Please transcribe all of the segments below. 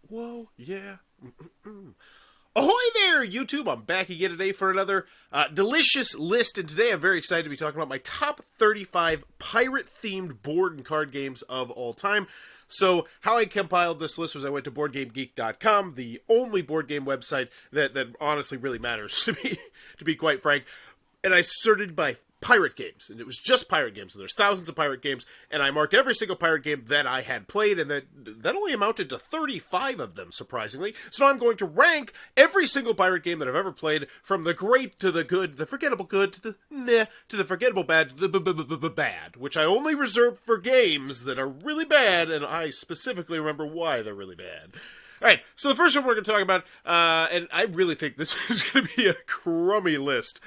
Whoa, yeah. Ahoy there, YouTube! I'm back again today for another delicious list, and today I'm very excited to be talking about my top 35 pirate-themed board and card games of all time. So, how I compiled this list was I went to boardgamegeek.com, the only board game website that honestly really matters to me, to be quite frank, and I sorted by pirate games, and it was just pirate games, and there's thousands of pirate games, and I marked every single pirate game that I had played, and that only amounted to 35 of them, surprisingly. So now I'm going to rank every single pirate game that I've ever played, from the great to the good, the forgettable good, to the meh, to the forgettable bad, to the bad, which I only reserve for games that are really bad, and I specifically remember why they're really bad. Alright, so the first one we're going to talk about, and I really think this is going to be a crummy list,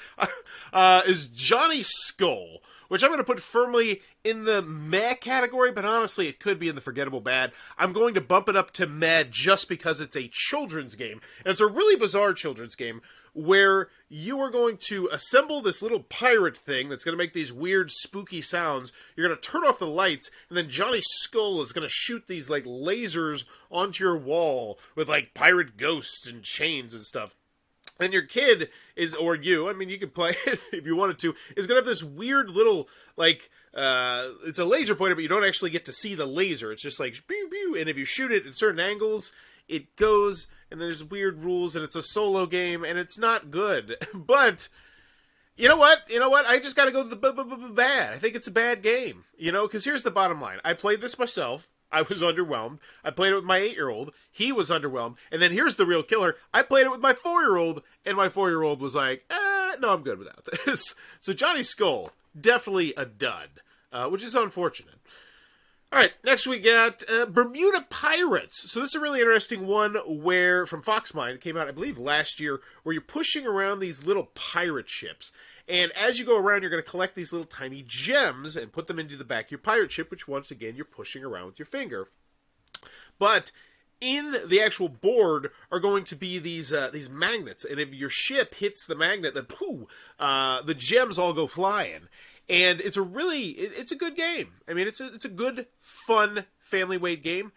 is Johnny Skull, which I'm going to put firmly in the meh category, but honestly it could be in the forgettable bad. I'm going to bump it up to meh just because it's a children's game, and it's a really bizarre children's game, where you are going to assemble this little pirate thing that's going to make these weird, spooky sounds. You're going to turn off the lights, and then Johnny Skull is going to shoot these, like, lasers onto your wall with, like, pirate ghosts and chains and stuff. And your kid is, or you, I mean, you could play it if you wanted to, is going to have this weird little, like, it's a laser pointer, but you don't actually get to see the laser. It's just like, pew, pew, and if you shoot it at certain angles, it goes, and there's weird rules, and it's a solo game, and it's not good. But, you know what? I just gotta go to the bad. I think it's a bad game. You know, because here's the bottom line. I played this myself. I was underwhelmed. I played it with my 8-year-old. He was underwhelmed. And then here's the real killer. I played it with my 4-year-old, and my 4-year-old was like, no, I'm good without this. So Johnny Skull, definitely a dud, which is unfortunate. Alright, next we got Bermuda Pirates. So this is a really interesting one where, from Foxmind, it came out, I believe, last year, where you're pushing around these little pirate ships. And as you go around, you're going to collect these little tiny gems and put them into the back of your pirate ship, which, once again, you're pushing around with your finger. But in the actual board are going to be these magnets. And if your ship hits the magnet, then pooh, the gems all go flying. And it's a good game. I mean, it's a good, fun, family-weight game.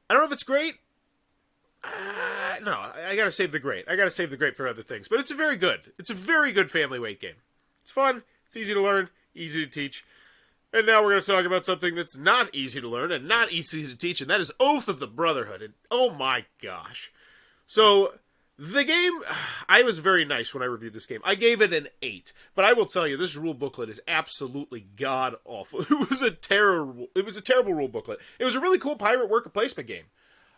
I don't know if it's great. No, I gotta save the great. I gotta save the great for other things. But it's a very good family-weight game. It's fun, it's easy to learn, easy to teach. And now we're going to talk about something that's not easy to learn and not easy to teach, and that is Oath of the Brotherhood. And oh my gosh. So, the game, I was very nice when I reviewed this game. I gave it an 8. But I will tell you, this rule booklet is absolutely god-awful. It was a terrible rule booklet. It was a really cool pirate worker placement game.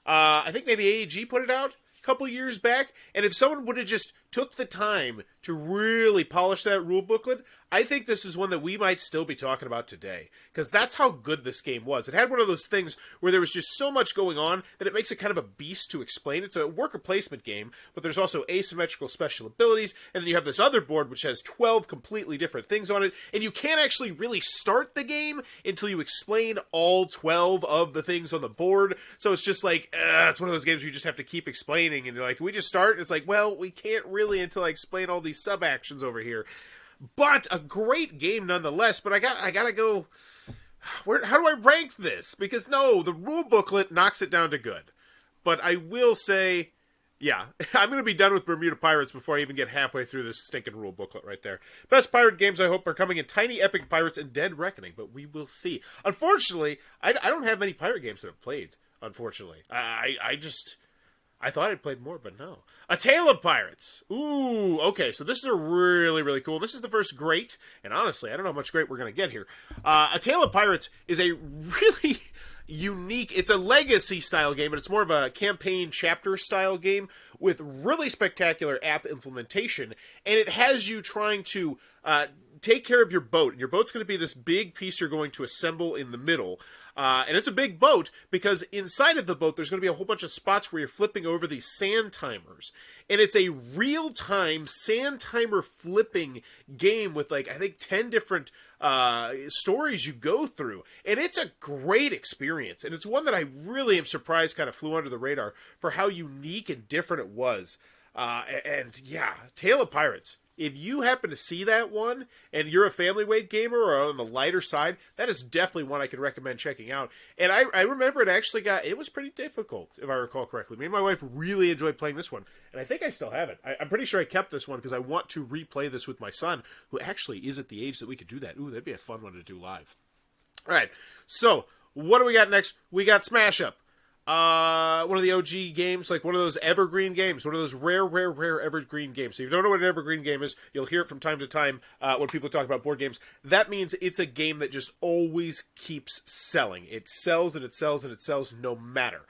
I think maybe AEG put it out a couple years back. And if someone would have just took the time to really polish that rule booklet, I think this is one that we might still be talking about today. Because that's how good this game was. It had one of those things where there was just so much going on that it makes it kind of a beast to explain. It's a worker placement game, but there's also asymmetrical special abilities, and then you have this other board which has 12 completely different things on it, and you can't actually really start the game until you explain all 12 of the things on the board. So it's just like, it's one of those games where you just have to keep explaining, and you're like, can we just start? And it's like, well, we can't really until I explain all these sub-actions over here. But a great game nonetheless. But I gotta go. How do I rank this? Because no, the rule booklet knocks it down to good. But I will say, yeah, I'm gonna be done with Bermuda Pirates before I even get halfway through this stinking rule booklet right there. Best pirate games I hope are coming in Tiny Epic Pirates and Dead Reckoning, but we will see. Unfortunately, I don't have many pirate games that I've played. Unfortunately, I thought I'd played more, but no. A Tale of Pirates. Ooh, okay, so this is a really, really cool. This is the first great, and honestly, I don't know how much great we're going to get here. A Tale of Pirates is a really unique, it's a legacy-style game, but it's more of a campaign chapter-style game with really spectacular app implementation, and it has you trying to take care of your boat, and your boat's going to be this big piece you're going to assemble in the middle. And it's a big boat because inside of the boat there's going to be a whole bunch of spots where you're flipping over these sand timers. And it's a real-time sand timer flipping game with, like, I think 10 different stories you go through. And it's a great experience. And it's one that I really am surprised kind of flew under the radar for how unique and different it was. And yeah, Tale of Pirates. if you happen to see that one and you're a family weight gamer or on the lighter side, that is definitely one I could recommend checking out. And I remember it was pretty difficult, if I recall correctly. Me and my wife really enjoyed playing this one, and I think I still have it. I'm pretty sure I kept this one because I want to replay this with my son, who actually is at the age that we could do that. Ooh, that'd be a fun one to do live. All right, so what do we got next? We got Smash Up. One of the OG games, like one of those evergreen games, one of those rare evergreen games. So if you don't know what an evergreen game is, you'll hear it from time to time when people talk about board games. That means it's a game that just always keeps selling. It sells and it sells and it sells no matter.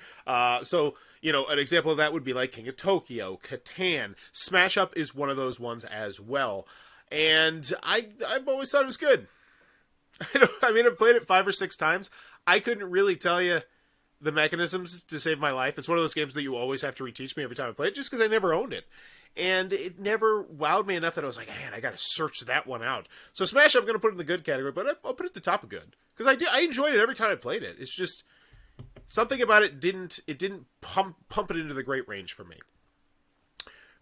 So, you know, an example of that would be like King of Tokyo, Catan. Smash Up is one of those ones as well. And I've always thought it was good. I mean, I've played it 5 or 6 times. I couldn't really tell you the mechanisms to save my life. It's one of those games that you always have to reteach me every time I play it, just because I never owned it. And it never wowed me enough that I was like, man, I got to search that one out. So Smash Up, I'm going to put it in the good category, but I'll put it at the top of good. Because I enjoyed it every time I played it. It's just, something about it didn't pump it into the great range for me.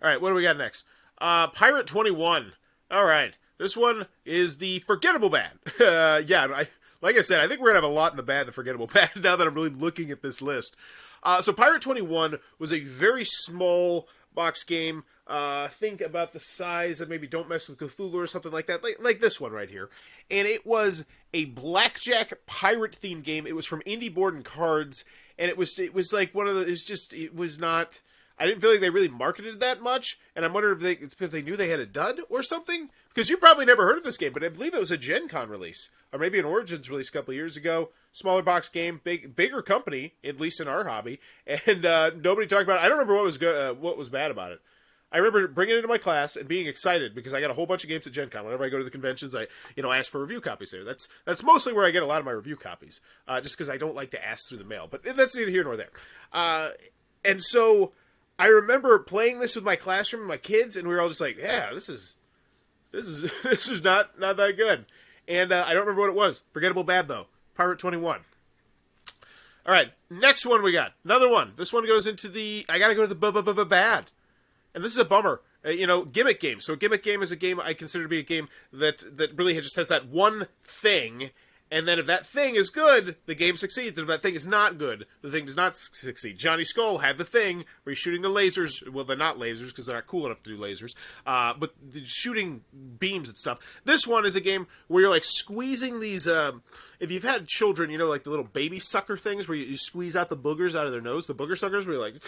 All right, what do we got next? Pirate 21. All right, this one is the forgettable bad. Like I said, I think we're going to have a lot in the bad and the forgettable bad now that I'm really looking at this list. So Pirate 21 was a very small box game. Think about the size of maybe Don't Mess with Cthulhu or something like that, like this one right here. And it was a blackjack pirate-themed game. It was from Indie Board and Cards, and it was like one of the, it was not, I didn't feel like they really marketed it that much, and I'm wondering if it's because they knew they had a dud or something? Because you probably never heard of this game, but I believe it was a Gen Con release, or maybe an Origins release a couple of years ago. Smaller box game, bigger company, at least in our hobby, and nobody talked about it. I don't remember what was good, what was bad about it. I remember bringing it into my class and being excited because I got a whole bunch of games at Gen Con. Whenever I go to the conventions, I ask for review copies there. That's mostly where I get a lot of my review copies, just because I don't like to ask through the mail. But that's neither here nor there. And so I remember playing this with my classroom and my kids, and we were all just like, yeah, this is not that good. And I don't remember what it was. Forgettable bad, though. Pirate 21. All right, next one we got. Another one. This one goes into the, I got to go to the bad. And this is a bummer. Gimmick game. So a gimmick game is a game I consider to be a game that really just has that one thing. And then if that thing is good, the game succeeds. And if that thing is not good, the thing does not succeed. Johnny Skull had the thing where he's shooting the lasers. Well, they're not lasers because they're not cool enough to do lasers. But shooting beams and stuff. This one is a game where you're like squeezing these. If you've had children, like the little baby sucker things where you squeeze out the boogers out of their nose. The booger suckers where you're like,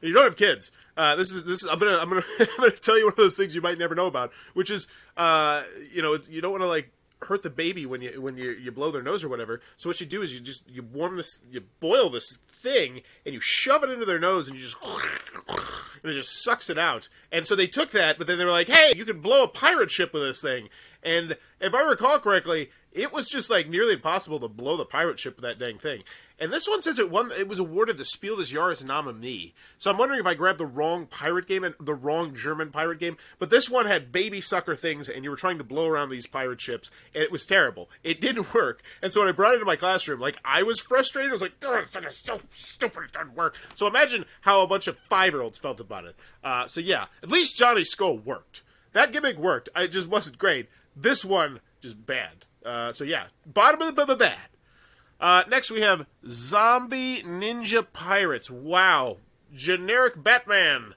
you don't have kids. This is. I'm gonna tell you one of those things you might never know about, which is you don't want to like hurt the baby when you blow their nose or whatever. So what you do is you boil this thing and you shove it into their nose and and it just sucks it out. And so they took that, but then they were like, hey, you can blow a pirate ship with this thing. And if I recall correctly, it was just like nearly impossible to blow the pirate ship with that dang thing. And this one says it was awarded the Spiel des Jahres nominee. So I'm wondering if I grabbed the wrong pirate game and the wrong German pirate game. But this one had baby sucker things, and you were trying to blow around these pirate ships, and it was terrible. It didn't work. And so when I brought it into my classroom, like, I was frustrated. I was like, oh, this thing is so stupid, it doesn't work. So imagine how a bunch of 5-year-olds felt about it. So yeah, at least Johnny Skull worked. That gimmick worked. It just wasn't great. This one, just bad. So yeah, bottom of the bad. Next we have Zombie Ninja Pirates. Wow. Generic Batman.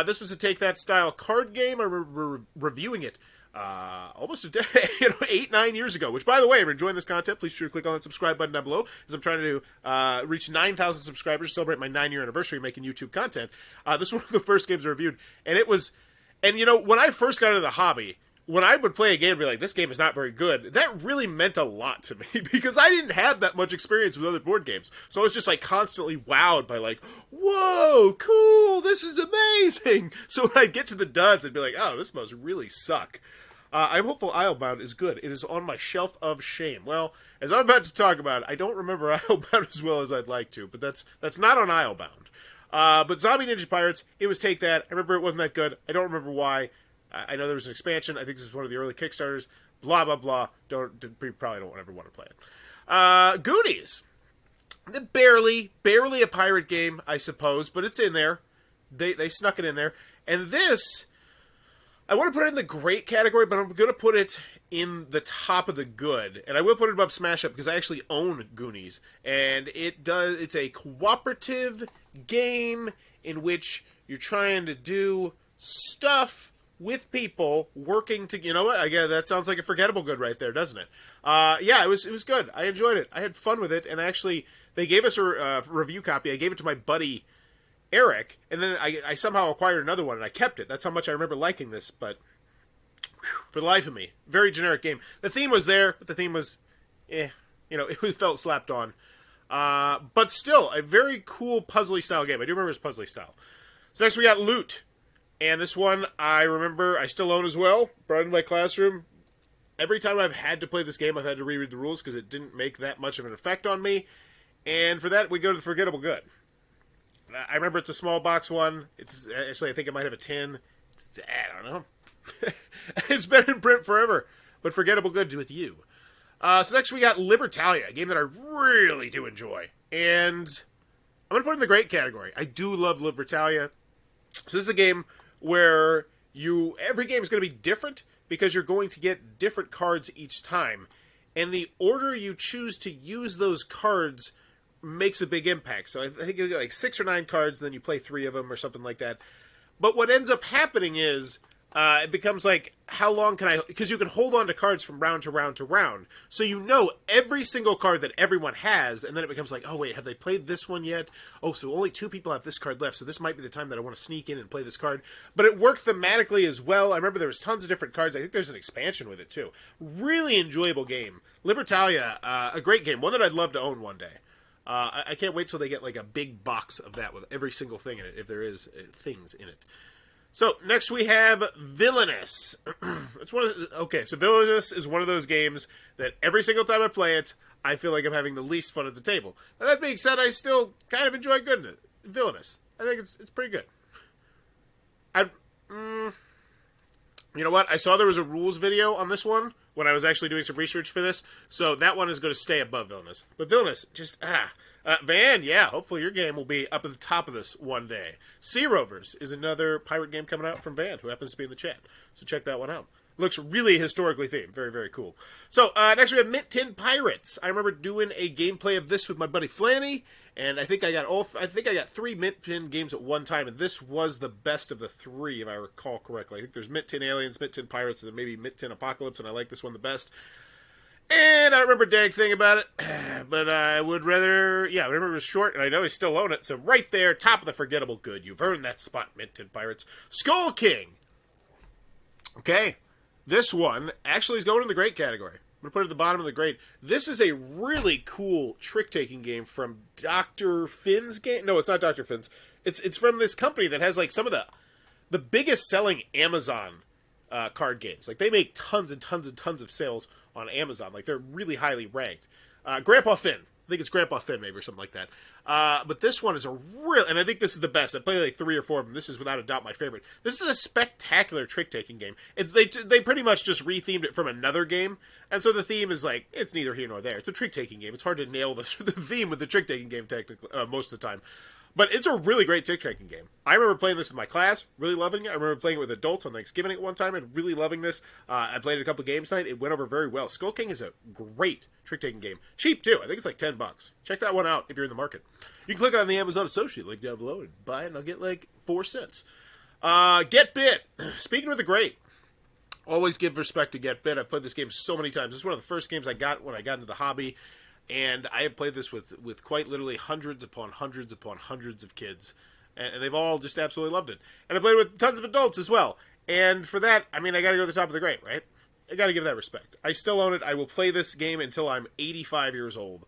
This was a Take That style card game. I remember reviewing it almost 8-9 years ago. Which, by the way, if you're enjoying this content, please be sure to click on that subscribe button down below, as I'm trying to reach 9,000 subscribers to celebrate my 9-year anniversary making YouTube content. This was one of the first games I reviewed. And it was... And, when I first got into the hobby... When I would play a game and be like, this game is not very good, that really meant a lot to me because I didn't have that much experience with other board games. So I was just like constantly wowed by like, whoa, cool, this is amazing. So when I get to the duds, I'd be like, oh, this must really suck. I'm hopeful Islebound is good. It is on my shelf of shame. Well, as I'm about to talk about it, I don't remember Islebound as well as I'd like to, but that's not on Islebound. But Zombie Ninja Pirates, it was Take That. I remember it wasn't that good. I don't remember why. I know there was an expansion. I think this is one of the early Kickstarters. Blah, blah, blah. Probably don't ever want to play it. Goonies. Barely a pirate game, I suppose, but it's in there. They snuck it in there. And this, I want to put it in the great category, but I'm going to put it in the top of the good. And I will put it above Smash Up because I actually own Goonies. And it's a cooperative game in which you're trying to do stuff with people working to, you know what? I guess that sounds like a forgettable good right there, doesn't it? Yeah, it was good. I enjoyed it. I had fun with it. And actually, they gave us a review copy. I gave it to my buddy Eric, and then I somehow acquired another one, and I kept it. That's how much I remember liking this, but for the life of me, very generic game. The theme was there, but the theme was, it felt slapped on. But still, a very cool puzzly style game. I do remember it's puzzly style. So next we got Loot, and this one I remember I still own as well. Brought it into my classroom. Every time I've had to play this game, I've had to reread the rules because it didn't make that much of an effect on me. And for that, we go to the forgettable good. I remember it's a small box one. It's actually, I think it might have a tin. I don't know. It's been in print forever, but forgettable good with you. So next we got Libertalia, a game that I really do enjoy. And I'm going to put it in the great category. I do love Libertalia. So this is a game where every game is going to be different because you're going to get different cards each time. And the order you choose to use those cards makes a big impact. So I think you get like 6 or 9 cards, and then you play 3 of them or something like that. But what ends up happening is it becomes like, how long can I... Because you can hold on to cards from round to round to round. So you know every single card that everyone has, and then it becomes like, oh wait, have they played this one yet? Oh, so only 2 people have this card left, so this might be the time that I want to sneak in and play this card. But it worked thematically as well. I remember there was tons of different cards. I think there's an expansion with it too. Really enjoyable game. Libertalia, a great game. One that I'd love to own one day. I can't wait till they get like a big box of that with every single thing in it, if there is things in it. So next we have Villainous. So Villainous is one of those games that every single time I play it, I feel like I'm having the least fun at the table. Now, that being said, I still kind of enjoy Villainous. I think it's pretty good. You know what? I saw there was a rules video on this one when I was actually doing some research for this, so that one is going to stay above Villainous. But Villainous, Van, yeah, hopefully your game will be up at the top of this one day. Sea Rovers is another pirate game coming out from Van, who happens to be in the chat, so check that one out. Looks really historically themed. Very, very cool. So, next we have Mint Tin Pirates. I remember doing a gameplay of this with my buddy Flanny, and I think I got 3 Mint Tin games at one time, and this was the best of the 3, if I recall correctly. I think there's Mint Tin Aliens, Mint Tin Pirates, and then maybe Mint Tin Apocalypse, and I like this one the best. And I don't remember a dang thing about it, but I would rather... Yeah, I remember it was short, and I know I still own it, so right there, top of the forgettable good. You've earned that spot, Mint Tin Pirates. Skull King! Okay. This one actually is going in the great category. I'm going to put it at the bottom of the great. This is a really cool trick-taking game from Dr. Finn's game. No, it's not Dr. Finn's. It's from this company that has like some of the biggest selling Amazon card games. Like they make tons and tons and tons of sales on Amazon. Like they're really highly ranked. Grandpa Finn. I think it's Grandpa Finn maybe or something like that. But this one is a real... And I think this is the best. I played like 3 or 4 of them. This is without a doubt my favorite. This is a spectacular trick-taking game. They pretty much just rethemed it from another game. And so the theme is like, it's neither here nor there. It's a trick-taking game. It's hard to nail the theme with the trick-taking game technically, most of the time. But it's a really great trick-taking game. I remember playing this with my class, really loving it. I remember playing it with adults on Thanksgiving at one time and really loving this. I played it a couple games tonight. It went over very well. Skull King is a great trick-taking game. Cheap, too. I think it's like $10. Check that one out if you're in the market. You can click on the Amazon associate link down below and buy it, and I'll get like 4 cents. Get Bit. Speaking of the great, always give respect to Get Bit. I've played this game so many times. This is one of the first games I got when I got into the hobby. And I have played this with quite literally hundreds upon hundreds upon hundreds of kids. And they've all just absolutely loved it. And I played with tons of adults as well. And for that, I mean, I got to go to the top of the great, right? I got to give that respect. I still own it. I will play this game until I'm 85 years old.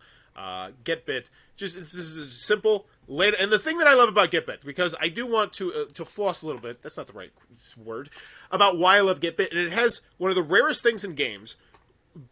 Get Bit. This is simple. And the thing that I love about Get Bit, because I do want to floss a little bit, that's not the right word, about why I love Get Bit. And it has one of the rarest things in games,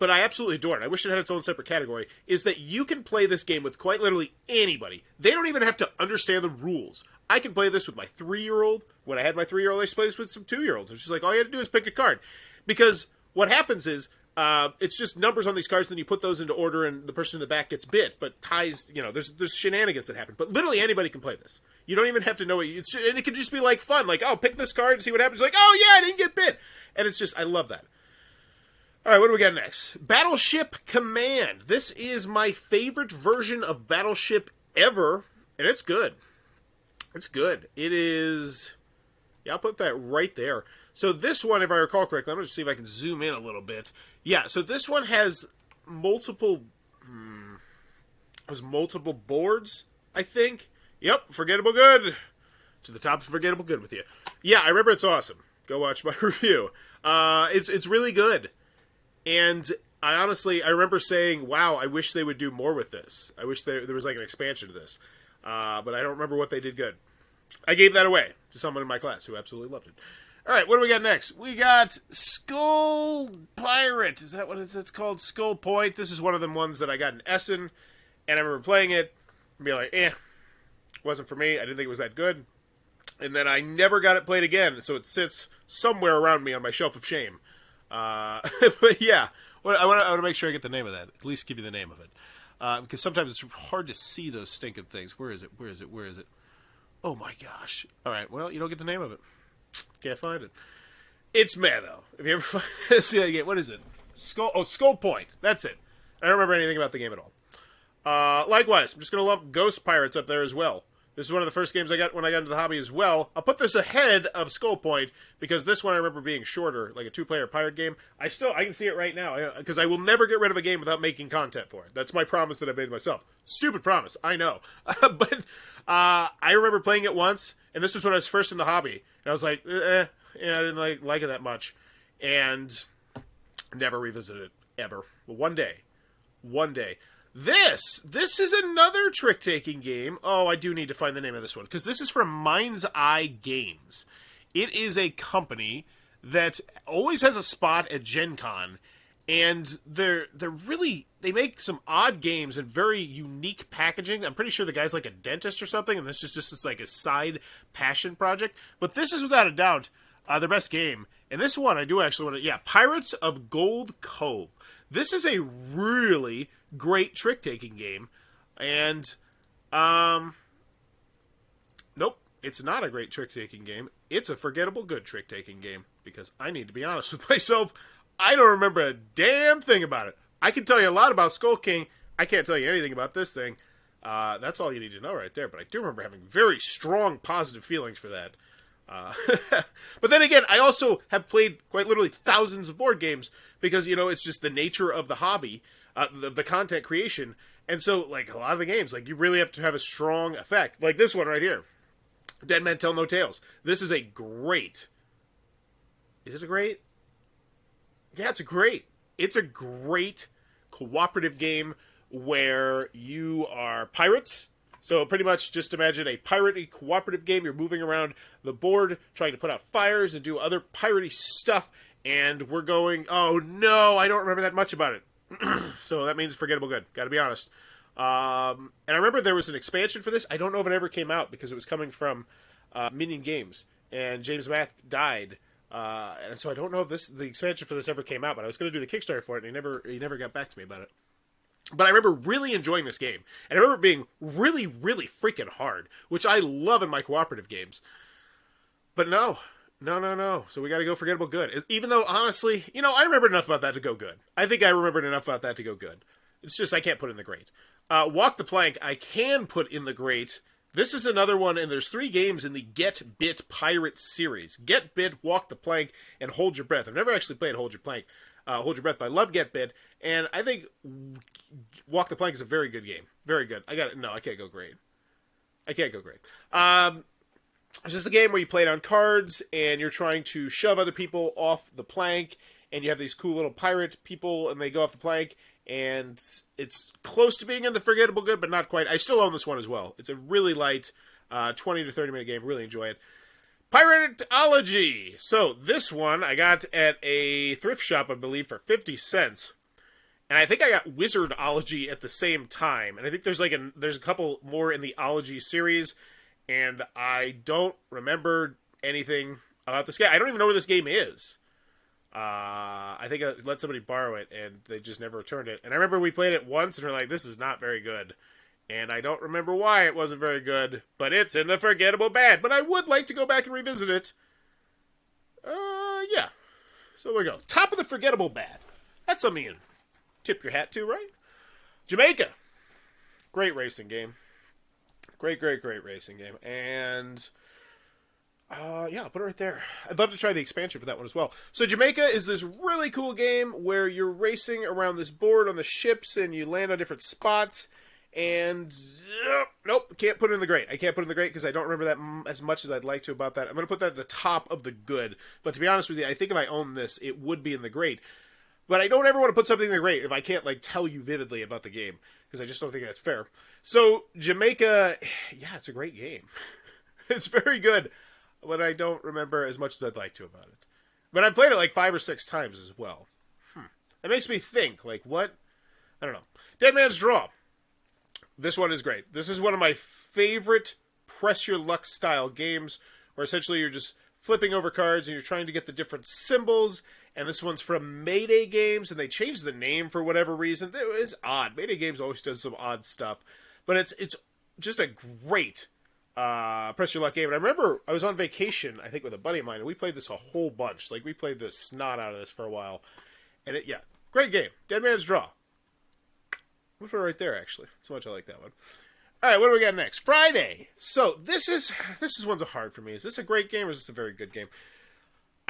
but I absolutely adore it. I wish it had its own separate category, is that you can play this game with quite literally anybody. They don't even have to understand the rules. I can play this with my 3-year-old. When I had my 3-year-old, I used to play this with some 2-year-olds. It's just like, all you have to do is pick a card. Because what happens is, it's just numbers on these cards, and then you put those into order, and the person in the back gets bit. But ties, there's shenanigans that happen. But literally anybody can play this. You don't even have to know what you... and it can just be, like, fun. Like, oh, pick this card and see what happens. Like, oh, yeah, I didn't get bit. And it's just... I love that. All right, what do we got next? Battleship Command. This is my favorite version of Battleship ever, and it's good. It's good. It is... Yeah, I'll put that right there. So this one, if I recall correctly, I'm going to see if I can zoom in a little bit. Yeah, so this one has multiple boards, I think. Yep, forgettable good. To the top of forgettable good with you. Yeah, I remember it's awesome. Go watch my review. It's really good. And I remember saying, wow, I wish they would do more with this. I wish there was like an expansion to this. But I don't remember what they did good. I gave that away to someone in my class who absolutely loved it. All right, what do we got next? We got Skull Pirate. Is that what it's called? Skull Point. This is one of them ones that I got in Essen, and I remember playing it and being like, wasn't for me. I didn't think it was that good. And then I never got it played again, so it sits somewhere around me on my shelf of shame. But yeah, I want to make sure I get the name of that. At least give you the name of it. Because sometimes it's hard to see those stinking things. Where is it? Where is it? Where is it? Oh my gosh. All right, well, you don't get the name of it. Can't find it. It's meh, though. If you ever find this again, what is it? Skull Point. That's it. I don't remember anything about the game at all. Likewise, I'm just going to lump Ghost Pirates up there as well. This is one of the first games I got when I got into the hobby as well. I'll put this ahead of Skull Point because this one I remember being shorter, like a 2-player pirate game. I can see it right now because I will never get rid of a game without making content for it. That's my promise that I made myself. Stupid promise, I know. But I remember playing it once, and this was when I was first in the hobby. And I was like, I didn't like it that much. And never revisited it, ever. Well, one day. This is another trick-taking game. Oh, I do need to find the name of this one, because this is from Mind's Eye Games. It is a company that always has a spot at Gen Con, and they make some odd games and very unique packaging. I'm pretty sure the guy's like a dentist or something, and this is just like a side passion project. But this is without a doubt their best game. And this one I do actually want to... Yeah, Pirates of Gold Cove. This is a really great trick-taking game. And, nope, it's not a great trick-taking game. It's a forgettable good trick-taking game. Because I need to be honest with myself, I don't remember a damn thing about it. I can tell you a lot about Skull King. I can't tell you anything about this thing. That's all you need to know right there. But I do remember having very strong positive feelings for that. But then again, I also have played quite literally thousands of board games because, it's just the nature of the hobby, the content creation. And so, like, a lot of the games, like, you really have to have a strong effect. Like this one right here. Dead Men Tell No Tales. This is a great... Is it a great? Yeah, it's a great. It's a great cooperative game where you are pirates. So pretty much just imagine a piratey cooperative game. You're moving around the board, trying to put out fires and do other piratey stuff. And we're going, oh no, I don't remember that much about it. So that means forgettable good. Got to be honest. And I remember there was an expansion for this. I don't know if it ever came out because it was coming from Minion Games. And James Math died. And so I don't know if the expansion for this ever came out. But I was going to do the Kickstarter for it, and he never got back to me about it. But I remember really enjoying this game. And I remember being really, really freaking hard, which I love in my cooperative games. But no. So we got to go forgettable good. Even though, honestly, I remembered enough about that to go good. I think I remembered enough about that to go good. It's just I can't put in the great. Walk the Plank, I can put in the great. This is another one, and there's 3 games in the Get Bit Pirate series. Get Bit, Walk the Plank, and Hold Your Breath. I've never actually played Hold Your Breath, but I love Get Bit. And I think Walk the Plank is a very good game. Very good. I can't go great. It's just a game where you play it on cards, and you're trying to shove other people off the plank, and you have these cool little pirate people, and they go off the plank, and it's close to being in the forgettable good, but not quite. I still own this one as well. It's a really light 20 to 30 minute game. Really enjoy it. Ology. So this one I got at a thrift shop, I believe, for 50 cents. And I think I got Wizardology at the same time. And I think there's a couple more in the Ology series. And I don't remember anything about this game. I don't even know where this game is. I think I let somebody borrow it, and they just never returned it. And I remember we played it once, and we're like, this is not very good. And I don't remember why it wasn't very good, but it's in the forgettable bad. But I would like to go back and revisit it. Yeah. So there we go. Top of the forgettable bad. That's something you tip your hat to, right? Jamaica. Great racing game. Great racing game. And yeah, I'll put it right there. I'd love to try the expansion for that one as well. So Jamaica is this really cool game where you're racing around this board on the ships and you land on different spots. And nope, can't put it in the great. I can't put it in the great because I don't remember that as much as I'd like to about that. I'm going to put that at the top of the good. But to be honest with you, I think if I own this, it would be in the great. But I don't ever want to put something in the great if I can't like tell you vividly about the game because I just don't think that's fair. So Jamaica, yeah, it's a great game. It's very good, but I don't remember as much as I'd like to about it. But I played it like 5 or 6 times as well. It makes me think, like, what? I don't know. Dead Man's Draw. This one is great. This is one of my favorite press your luck style games where essentially you're just flipping over cards and you're trying to get the different symbols. And this one's from Mayday Games, and they changed the name for whatever reason. It's odd. Mayday Games always does some odd stuff. But it's just a great press your luck game. And I remember I was on vacation, I think, with a buddy of mine, and we played this a whole bunch. Like, we played the snot out of this for a while. And yeah, great game. Dead Man's Draw. I'm going to put it right there, actually. So much I like that one. All right, what do we got next? Friday. So this one's hard for me. Is this a great game or is this a very good game?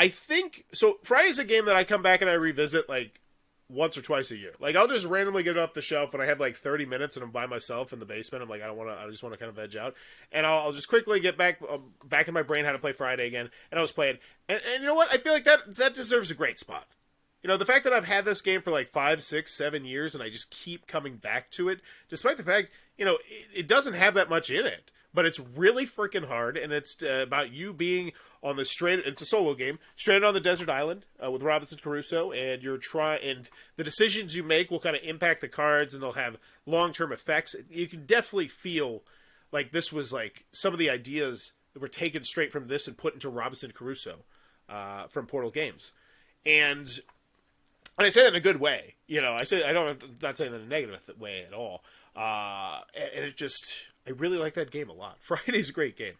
I think so. Friday's a game that I come back and I revisit like once or twice a year. Like I'll just randomly get it off the shelf when I have like 30 minutes and I'm by myself in the basement. I'm like, I just want to kind of veg out, and I'll just quickly get back in my brain how to play Friday again, and I was playing. And you know what? I feel like that deserves a great spot. You know, the fact that I've had this game for like 5, 6, 7 years and I just keep coming back to it, despite the fact, you know, it doesn't have that much in it, but it's really freaking hard, and it's about you being on the it's a solo game, stranded on the desert island with Robinson Crusoe, and and the decisions you make will kind of impact the cards, and they'll have long-term effects. You can definitely feel like this was like some of the ideas that were taken straight from this and put into Robinson Crusoe from Portal Games. And I say that in a good way, you know. I'm not saying that in a negative way at all. And I really like that game a lot. Friday's a great game.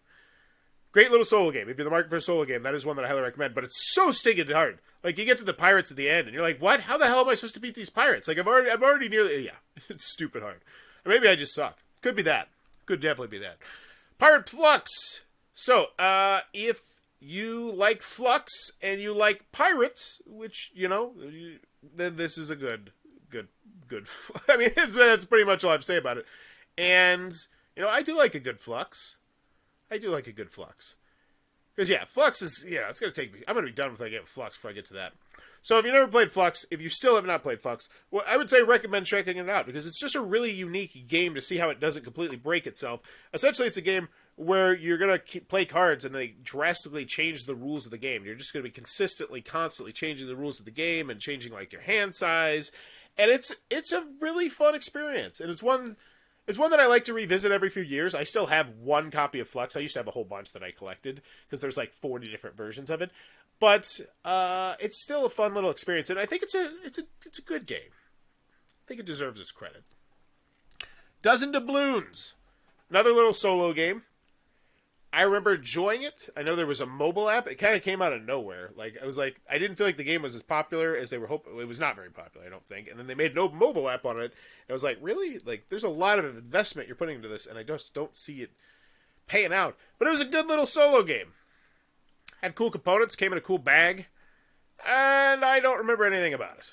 Great little solo game. If you're in the market for a solo game, that is one that I highly recommend. But it's so stinking hard. Like, you get to the pirates at the end, and you're like, what? How the hell am I supposed to beat these pirates? Like, I'm already nearly... Yeah, it's stupid hard. Or maybe I just suck. Could be that. Could definitely be that. Pirate Flux. So, if you like Flux and you like pirates, which, you know, then this is a good. I mean, that's pretty much all I have to say about it. And, you know, I do like a good Flux. Because, yeah, Flux is, it's going to take me. I'm going to be done with that game of Flux before I get to that. So if you've never played Flux, if you still have not played Flux, well, I would say recommend checking it out, because it's just a really unique game to see how it doesn't completely break itself. Essentially, it's a game where you're going to play cards and they drastically change the rules of the game. You're just going to be constantly changing the rules of the game and changing, like, your hand size. And it's a really fun experience. And it's one that I like to revisit every few years. I still have one copy of Flux. I used to have a whole bunch that I collected because there's like 40 different versions of it. But it's still a fun little experience, and I think it's a good game. I think it deserves its credit. Dozen Doubloons, another little solo game. I remember enjoying it. I know there was a mobile app. It kind of came out of nowhere. Like, I didn't feel like the game was as popular as they were hoping. It was not very popular, I don't think. And then they made no mobile app on it. And I was like, really? Like, there's a lot of investment you're putting into this, and I just don't see it paying out. But it was a good little solo game. Had cool components, came in a cool bag, and I don't remember anything about it.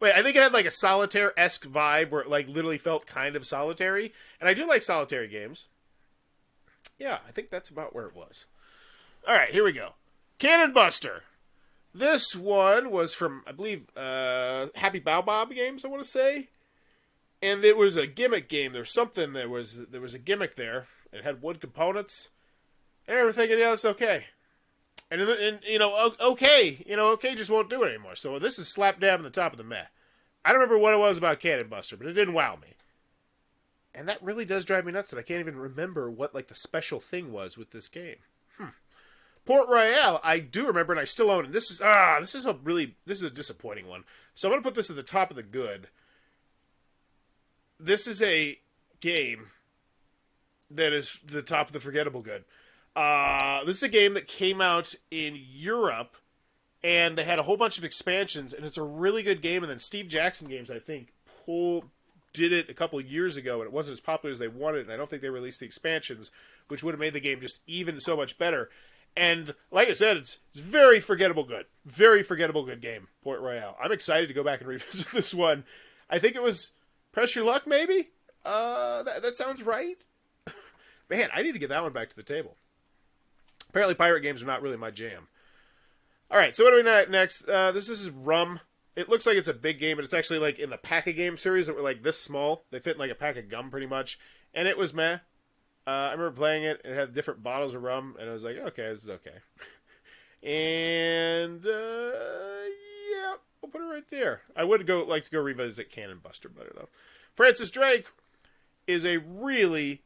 Wait, I think it had like a solitaire-esque vibe where it like literally felt kind of solitary. And I do like solitary games. Yeah, I think that's about where it was. All right, here we go. Cannon Buster. This one was from, I believe, Happy Bow Bob Games, I want to say. And it was a gimmick game. There was a gimmick there. It had wood components. And everything, it's okay. And okay just won't do it anymore. So this is slap dab in the top of the meh. I don't remember what it was about Cannon Buster, but it didn't wow me. And that really does drive me nuts that I can't even remember what like the special thing was with this game. Port Royale, I do remember, and I still own it. This is a disappointing one. So I'm gonna put this at the top of the good. This is a game that is the top of the forgettable good. This is a game that came out in Europe, and they had a whole bunch of expansions, and it's a really good game. And then Steve Jackson Games, I think, did it a couple of years ago, and it wasn't as popular as they wanted, and I don't think they released the expansions, which would have made the game just even so much better. And like I said, it's very forgettable good. Very forgettable good game, Port Royale. I'm excited to go back and revisit this one. I think it was Press Your Luck, maybe? That sounds right. Man, I need to get that one back to the table. Apparently pirate games are not really my jam. Alright, so what do we got next? This is Rum. It looks like it's a big game, but it's actually like in the pack-a-game series that were like this small. They fit in like a pack of gum pretty much. And it was meh. I remember playing it, and it had different bottles of rum, and I was like, okay, this is okay. And, yeah, we'll put it right there. I would like to go revisit Cannon Buster better, though. Francis Drake is a really...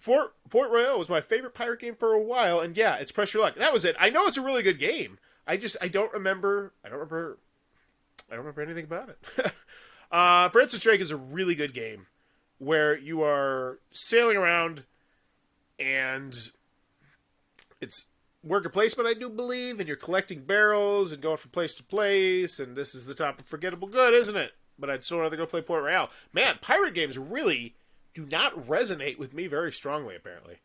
Port Royale was my favorite pirate game for a while, and yeah, it's Press Your Luck. That was it. I know it's a really good game. I don't remember anything about it. Francis Drake is a really good game where you are sailing around, and it's worker placement, I do believe, and you're collecting barrels and going from place to place, and this is the top of forgettable good, isn't it? But I'd still rather go play Port Royale. Man, pirate games really do not resonate with me very strongly, apparently.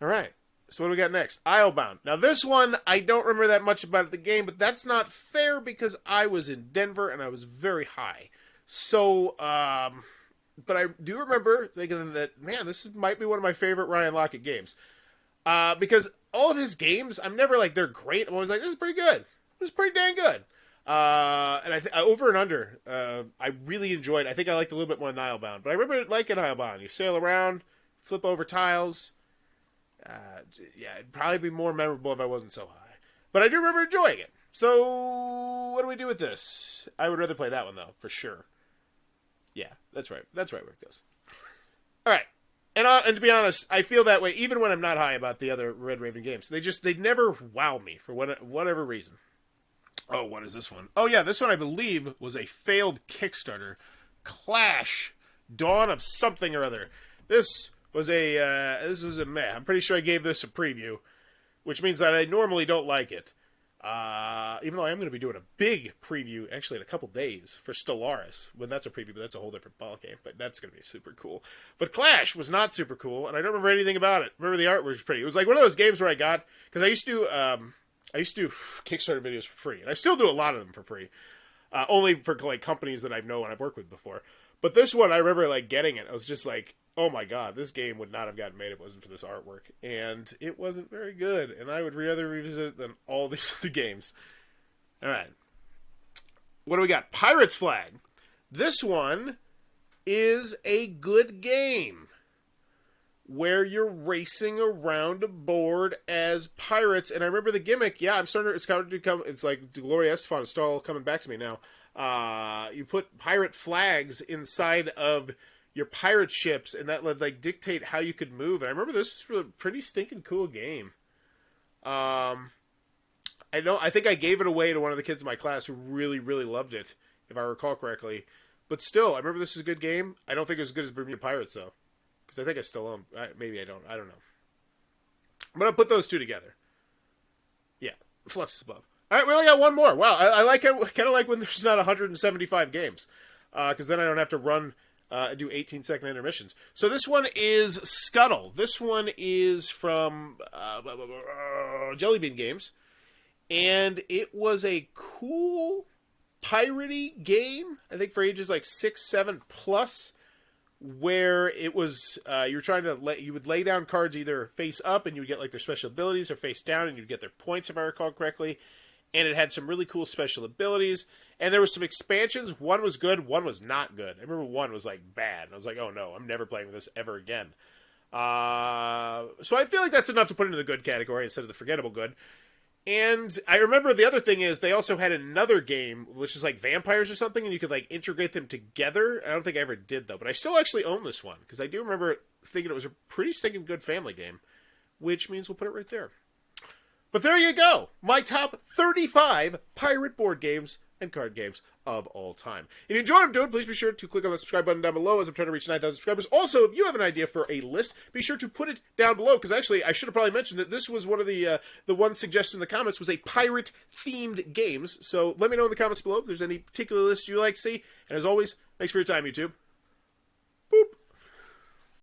Alright, so what do we got next? Islebound. Now this one, I don't remember that much about the game, but that's not fair because I was in Denver and I was very high. So, but I do remember thinking that, man, this might be one of my favorite Ryan Lockett games. Because all of his games, I'm never like, they're great. I'm always like, this is pretty good. This is pretty dang good. And I think over and under, I really enjoyed. I think I liked a little bit more than Islebound, but I remember liking Islebound. You sail around, flip over tiles. Yeah, it'd probably be more memorable if I wasn't so high. But I do remember enjoying it. So what do we do with this? I would rather play that one though, for sure. Yeah, that's right. That's right where it goes. All right. And to be honest, I feel that way even when I'm not high about the other Red Raven games. They never wow me for whatever reason. Oh, what is this one? Oh, yeah, this one, I believe, was a failed Kickstarter. Clash. Dawn of something or other. This was a meh. I'm pretty sure I gave this a preview, which means that I normally don't like it. Even though I am going to be doing a big preview, actually, in a couple days, for Stellaris. When that's a preview, but that's a whole different ballgame. But that's going to be super cool. But Clash was not super cool, and I don't remember anything about it. Remember the art was pretty. It was like one of those games where I got... Because I used to do Kickstarter videos for free, and I still do a lot of them for free, only for like companies that I know and I've worked with before. But this one, I remember like getting it. I was just like, oh my god, this game would not have gotten made if it wasn't for this artwork, and it wasn't very good. And I would rather revisit it than all these other games. All right, what do we got? Pirates Flag. This one is a good game, where you're racing around a board as pirates. And I remember the gimmick. Yeah, it's starting to come. It's like Gloria Estefan is all coming back to me now. You put pirate flags inside of your pirate ships, and that would like dictate how you could move. And I remember this was a pretty stinking cool game. I think I gave it away to one of the kids in my class who really, really loved it, if I recall correctly. But still, I remember this is a good game. I don't think it was as good as Bermuda Pirates, though. Because I think I still own... Maybe I don't. I don't know. I'm going to put those two together. Yeah. Flux is above. All right, we only got one more. Wow. I like it. Kind of like when there's not 175 games. Because then I don't have to run... do 18-second intermissions. So this one is Scuttle. This one is from Jellybean Games. And it was a cool piratey game. I think for ages like 6, 7 plus... where it was, you would lay down cards either face up and you would get like their special abilities, or face down and you'd get their points, if I recall correctly. And it had some really cool special abilities. And there were some expansions. One was good, one was not good. I remember one was like bad. And I was like, oh no, I'm never playing with this ever again. So I feel like that's enough to put into the good category instead of the forgettable good. And I remember the other thing is they also had another game, which is like vampires or something, and you could like integrate them together. I don't think I ever did, though. But I still actually own this one, because I do remember thinking it was a pretty stinking good family game, which means we'll put it right there. But there you go. My top 35 pirate board games and card games of all time. If you enjoy what I'm doing, please be sure to click on the subscribe button down below as I'm trying to reach 9,000 subscribers. Also, if you have an idea for a list, be sure to put it down below, because actually, I should have probably mentioned that this was one of the ones suggested in the comments was a pirate-themed games. So let me know in the comments below if there's any particular list you like to see. And as always, thanks for your time, YouTube.